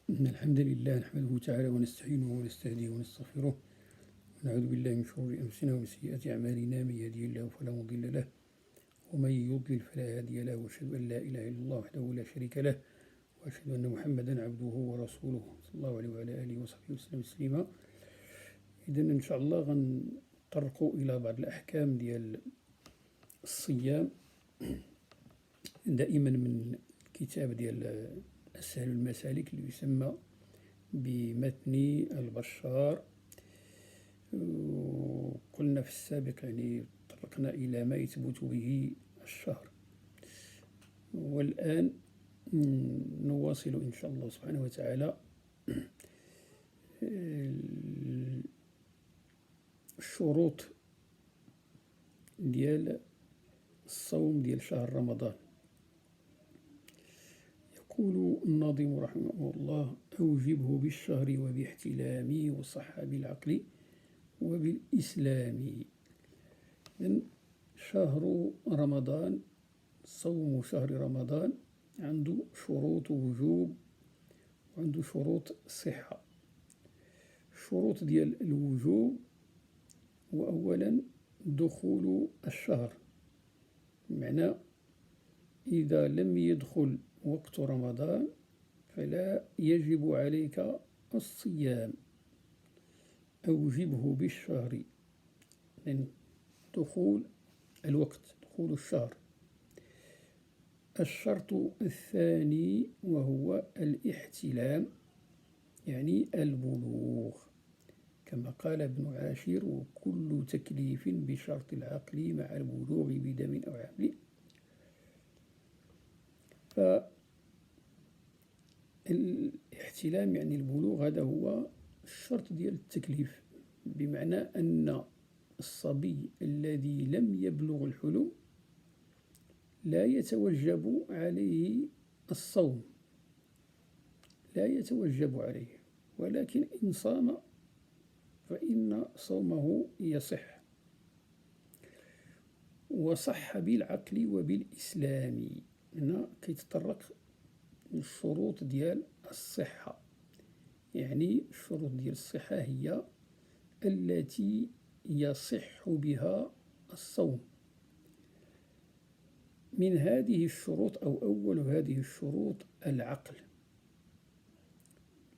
إن الحمد لله نحمده تعالى ونستعينه ونستهديه ونستغفره ونعوذ بالله من شرور أنفسنا ومن سيئات أعمالنا. من يهده الله فلا مضل له ومن يضلل فلا هادي له، وأشهد أن لا إله إلا الله وحده لا شريك له، وأشهد أن محمدا عبده ورسوله صلى الله عليه وعلى آله وصحبه وسلم تسليما. إذن إن شاء الله غنطرقوا إلى بعض الأحكام ديال الصيام، دائما من الكتاب ديال أسهل المسالك اللي يسمى بمتن البشار. وقلنا في السابق طرقنا إلى ما يثبت به الشهر، والآن نواصل إن شاء الله سبحانه وتعالى الشروط ديال الصوم ديال شهر رمضان. يقول الناظم رحمه الله: أوجبه بالشهر وباحتلامي وصح بالعقل وبالإسلام. إذن شهر رمضان، صوم شهر رمضان عنده شروط وجوب وعنده شروط صحة. الشروط ديال الوجوب وأولا دخول الشهر، بمعنى إذا لم يدخل وقت رمضان فلا يجب عليك الصيام. أوجبه بالشهر من دخول الوقت، دخول الشهر. الشرط الثاني وهو الاحتلام، يعني البلوغ، كما قال ابن عاشر: وكل تكليف بشرط العقل مع البلوغ بدم أو عمل. فالاحتلام يعني البلوغ، هذا هو الشرط ديال التكليف، بمعنى أن الصبي الذي لم يبلغ الحلم لا يتوجب عليه الصوم، لا يتوجب عليه، ولكن إن صام فإن صومه يصح. وصح بالعقل وبالإسلام، هنا كيتطرق الشروط ديال الصحة، يعني الشروط ديال الصحة هي التي يصح بها الصوم. من هذه الشروط أو أول هذه الشروط العقل،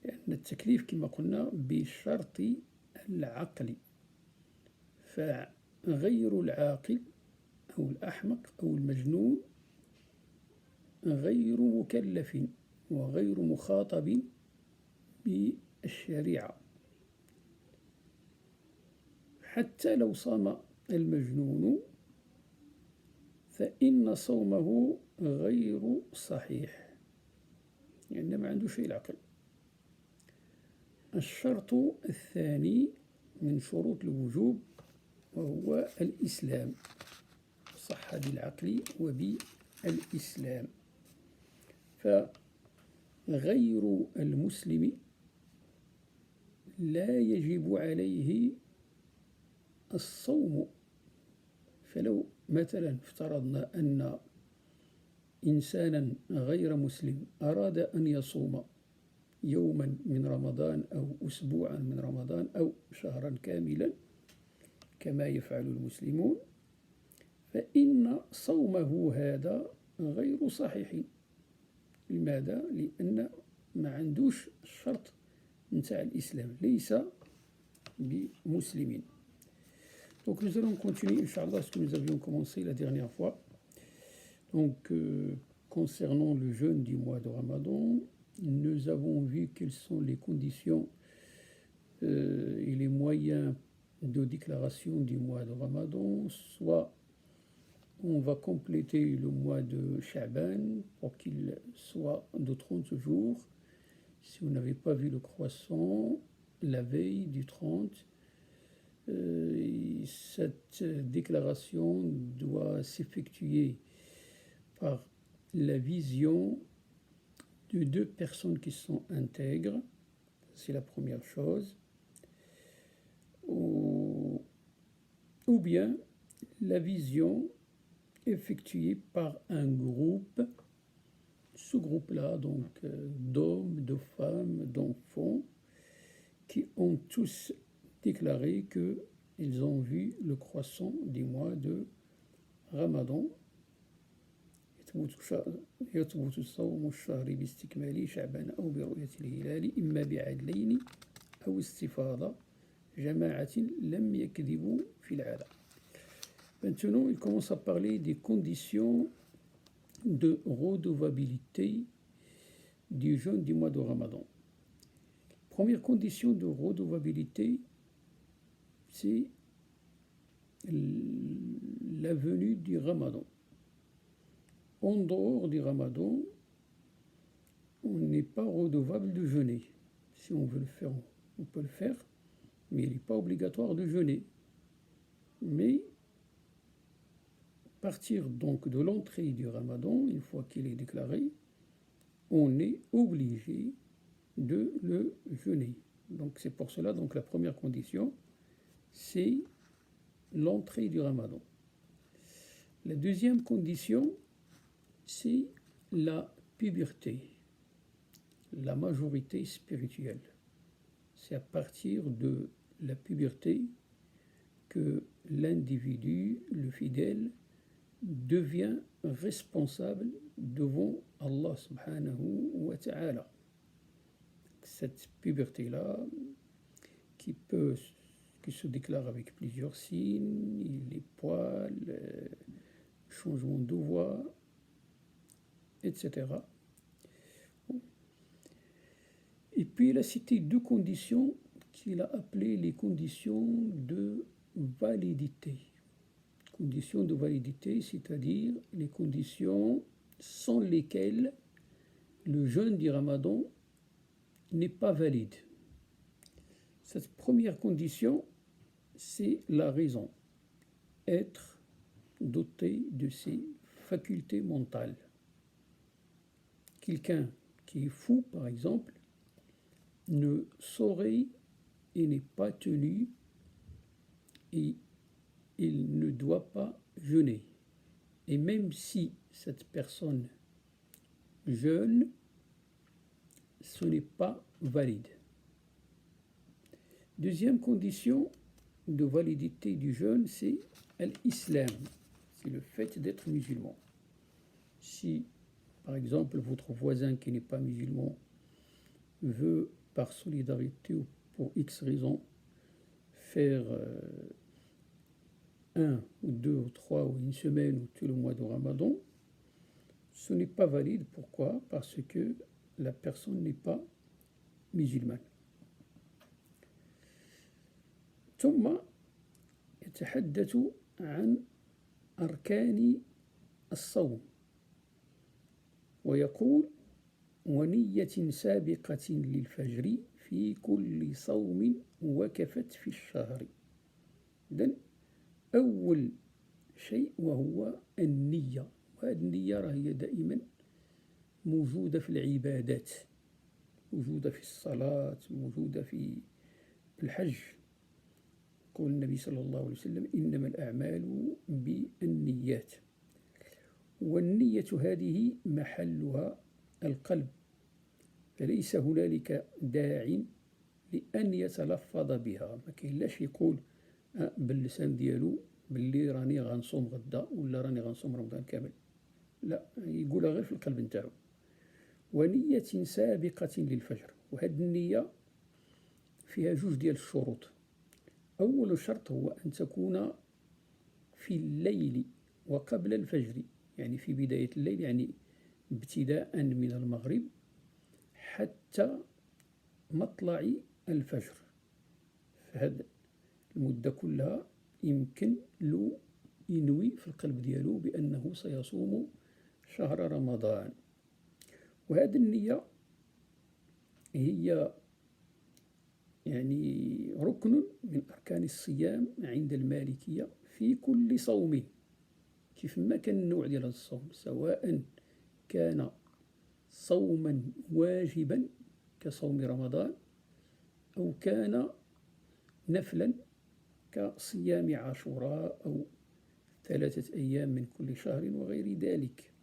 لأن التكليف كما قلنا بشرط العقل، فغير العاقل أو الأحمق أو المجنون غير مكلف وغير مخاطب بالشريعة. حتى لو صام المجنون فإن صومه غير صحيح، لأن ما عنده شيء العقل. الشرط الثاني من شروط الوجوب وهو الإسلام، صح بالعقل وبالإسلام. فغير المسلم لا يجب عليه الصوم. فلو مثلا افترضنا أن إنسانا غير مسلم أراد أن يصوم يوما من رمضان أو أسبوعا من رمضان أو شهرا كاملا كما يفعل المسلمون، فإن صومه هذا غير صحيح. لماذا؟ لأن ما عندوش الشرط نتاع الإسلام، ليس بمسلمين. Donc nous allons continuer, Inch'Allah, ce que nous avions commencé la dernière fois. Donc, concernant le jeûne du mois de Ramadan, nous avons vu quelles sont les conditions et les moyens de déclaration du mois de Ramadan. Soit on va compléter le mois de Sha'ban pour qu'il soit de 30 jours. Si vous n'avez pas vu le croissant la veille du 30, cette déclaration doit s'effectuer par la vision de deux personnes qui sont intègres. C'est la première chose. Ou bien la vision effectuée par un groupe. Ce groupe-là, donc d'hommes, de femmes, d'enfants, qui ont tous déclaré qu'ils ont vu le croissant du mois de Ramadan. يثبت صوم الشهر باستكمال شعبان أو برؤية الهلال إما بعدلين أو استفاضة جماعة لم يكذبوا في العادة. Maintenant, il commence à parler des conditions de redevabilité du jeûne du mois de Ramadan. Première condition de redevabilité, c'est la venue du Ramadan. En dehors du Ramadan, on n'est pas redevable de jeûner. Si on veut le faire, on peut le faire, mais il n'est pas obligatoire de jeûner. Mais à partir donc de l'entrée du Ramadan, une fois qu'il est déclaré, on est obligé de le jeûner. Donc c'est pour cela, donc la première condition, c'est l'entrée du Ramadan. La deuxième condition, c'est la puberté, la majorité spirituelle. C'est à partir de la puberté que l'individu, le fidèle, devient responsable devant Allah subhanahu wa ta'ala. Cette puberté-là, qui se déclare avec plusieurs signes, les poils, changement de voix, etc. Et puis il a cité deux conditions qu'il a appelées les conditions de validité. Conditions de validité, c'est-à-dire les conditions sans lesquelles le jeûne du Ramadan n'est pas valide. Cette première condition, c'est la raison, être doté de ses facultés mentales. Quelqu'un qui est fou, par exemple, ne saurait et n'est pas tenu et il ne doit pas jeûner. Et même si cette personne jeûne, ce n'est pas valide. Deuxième condition de validité du jeûne, c'est l'islam, c'est le fait d'être musulman. Si, par exemple, votre voisin qui n'est pas musulman veut, par solidarité ou pour X raisons, faire un ou deux ou trois ou une semaine ou tout le mois de Ramadan, ce n'est pas valide. Pourquoi? Parce que la personne n'est pas musulmane. ثم يتحدث عن أركان الصوم ويقول ونية سابقة للفجر في كل صوم وكفت في الشهر. إذن أول شيء وهو النية، وهذه النية هي دائما موجودة في العبادات، موجودة في الصلاة، موجودة في الحج. يقول النبي صلى الله عليه وسلم إنما الأعمال بالنيات، والنية هذه محلها القلب، فليس هنالك داع لأن يتلفظ بها. ما كاينلاش يقول باللسان ديالو باللي راني غنصوم غدا ولا راني غنصوم رمضان كامل، لا، يقولها غير في القلب نتاعو. ونية سابقة للفجر، وهذه النية فيها جوج ديال الشروط. أول شرط هو أن تكون في الليل وقبل الفجر، يعني في بداية الليل، يعني ابتداء من المغرب حتى مطلع الفجر. فهذه المدة كلها يمكن له ينوي في القلب ديالو بأنه سيصوم شهر رمضان. وهذه النية هي يعني ركن من أركان الصيام عند المالكية في كل صوم. كيف ما كان النوع ديال الصوم، سواء كان صوما واجبا كصوم رمضان أو كان نفلا كصيام عاشوراء أو 3 أيام من كل شهر وغير ذلك.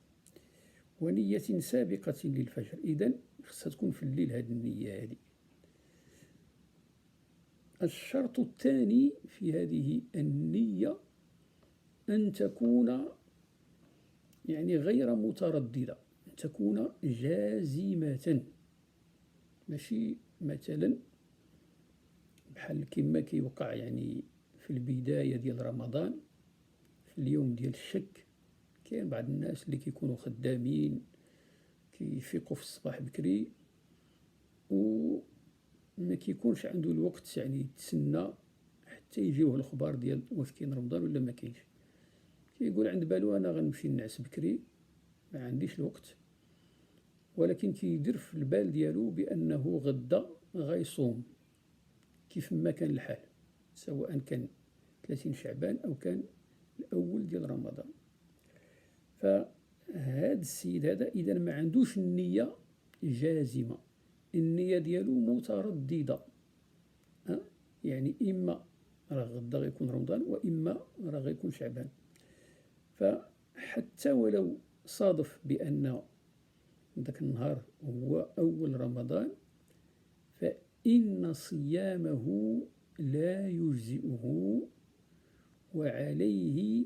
ونية سابقة للفجر. إذن خصها تكون في الليل هذه النية هذه. الشرط الثاني في هذه النية أن تكون يعني غير مترددة، أن تكون جازمة، ماشي مثلا بحال كما كيوقع يعني في البداية ديال رمضان في اليوم ديال الشك. كاين بعض الناس اللي كيكونوا خدامين كيفيقوا في الصباح بكري وما كيكونش عنده الوقت يعني يتسنى حتى يجيوه الخبار ديال واش كاين رمضان ولا ما كاينش. كيقول عند بالو انا غنمشي نعس بكري ما عنديش الوقت، ولكن كيدير في البال ديالو بانه غدا غيصوم كيف ما كان الحال، سواء كان 30 شعبان او كان الاول ديال رمضان. فهاد السيد هذا اذا ما عندوش النية جازمة، النية ديالو مترددة، يعني اما راه غدا غيكون رمضان واما راه غيكون شعبان. فحتى ولو صادف بان ذاك النهار هو اول رمضان فإن صيامه لا يجزئه وعليه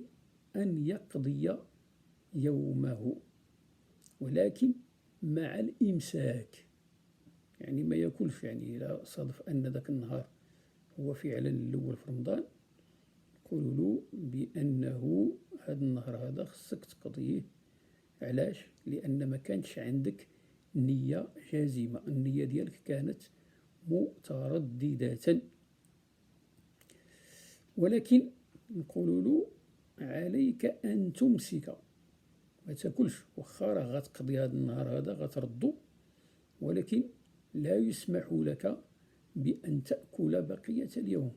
أن يقضي يومه، ولكن مع الإمساك، يعني ما ياكلش. يعني إذا صادف أن ذاك النهار هو فعلا الأول في رمضان يقولوا له بأنه هذا النهار هذا خصك تقضيه. علاش؟ لأن ما كانتش عندك نية جازمة، النية ديالك كانت مترددة. ولكن نقول له عليك أن تمسك، ما تاكلش، واخا راه غتقضي هذا النهار هذا غتردو، ولكن لا يسمح لك بأن تأكل بقية اليوم.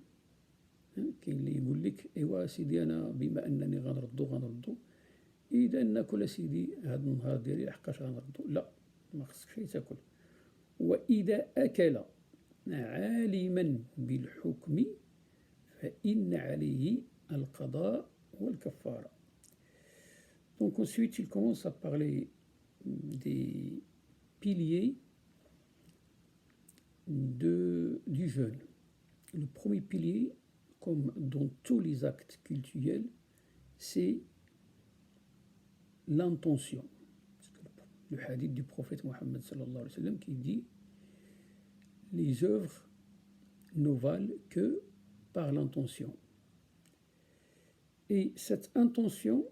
كاين اللي يقول لك ايوا سيدي انا بما انني غنردو اذا ناكل سيدي هذا النهار ديالي لحقاش غنردو. لا، ما خصكش تاكل. واذا اكل عالما بالحكم فإن عليه القضاء والكفارة. Donc ensuite il commence à parler des piliers du jeûne. Le premier pilier, comme dans tous les actes cultuels, c'est l'intention. Le hadith du prophète Mohammed sallallahu alayhi wa sallam qui dit les œuvres ne valent que par l'intention. Et cette intention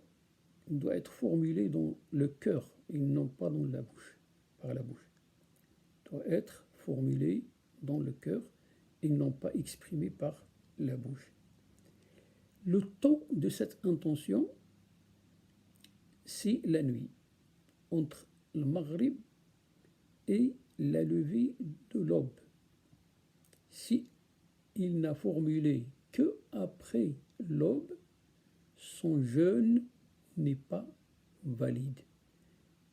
doit être formulée dans le cœur et non pas dans la bouche, par la bouche. Doit être formulée dans le cœur et non pas exprimée par la bouche. Le temps de cette intention, c'est la nuit, entre le maghrib et la levée de l'aube. Si il n'a formulé que après l'aube, son jeûne n'est pas valide.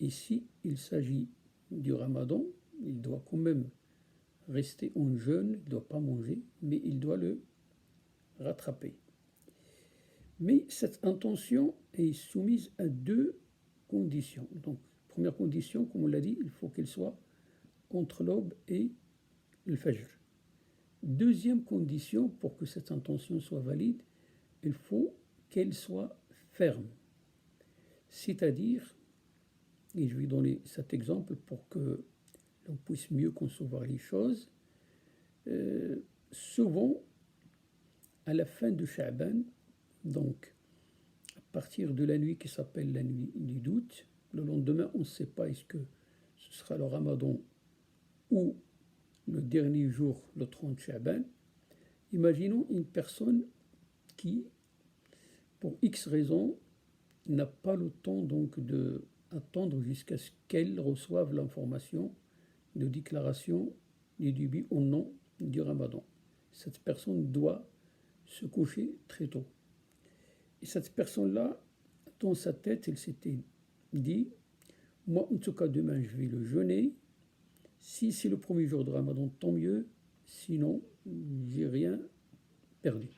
Et si il s'agit du ramadan, il doit quand même rester en jeûne, il ne doit pas manger, mais il doit le rattraper. Mais cette intention est soumise à deux conditions. Donc, première condition, comme on l'a dit, il faut qu'elle soit entre l'aube et le fajr. Deuxième condition, pour que cette intention soit valide, il faut qu'elle soit ferme. C'est-à-dire, et je vais donner cet exemple pour que l'on puisse mieux concevoir les choses, souvent, à la fin de Sha'ban, donc à partir de la nuit qui s'appelle la nuit du doute, le lendemain, on ne sait pas est-ce que ce sera le ramadan ou le dernier jour, le 30 Sha'ban. Imaginons une personne qui, pour X raisons, n'a pas le temps donc d'attendre jusqu'à ce qu'elle reçoive l'information de déclaration du début au nom du ramadan. Cette personne doit se coucher très tôt. Et cette personne-là, dans sa tête, elle s'était dit, moi en tout cas demain je vais le jeûner. Si c'est le premier jour de ramadan, tant mieux, sinon j'ai rien perdu.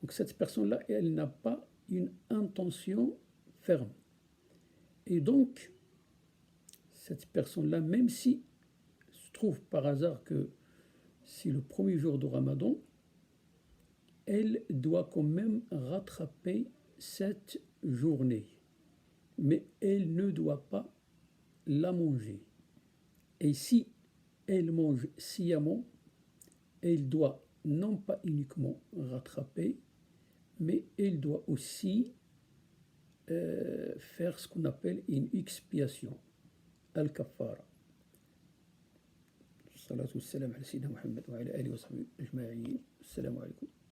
Donc cette personne-là, elle n'a pas une intention ferme. Et donc, cette personne-là, même si trouve par hasard que c'est le premier jour de Ramadan, elle doit quand même rattraper cette journée. Mais elle ne doit pas la manger. Et si elle mange sciemment, elle doit non pas uniquement rattraper, mais elle doit aussi faire ce qu'on appelle une expiation, al-kaffara. الصلاة والسلام على سيدنا محمد وعلى آله وصحبه أجمعين. السلام عليكم.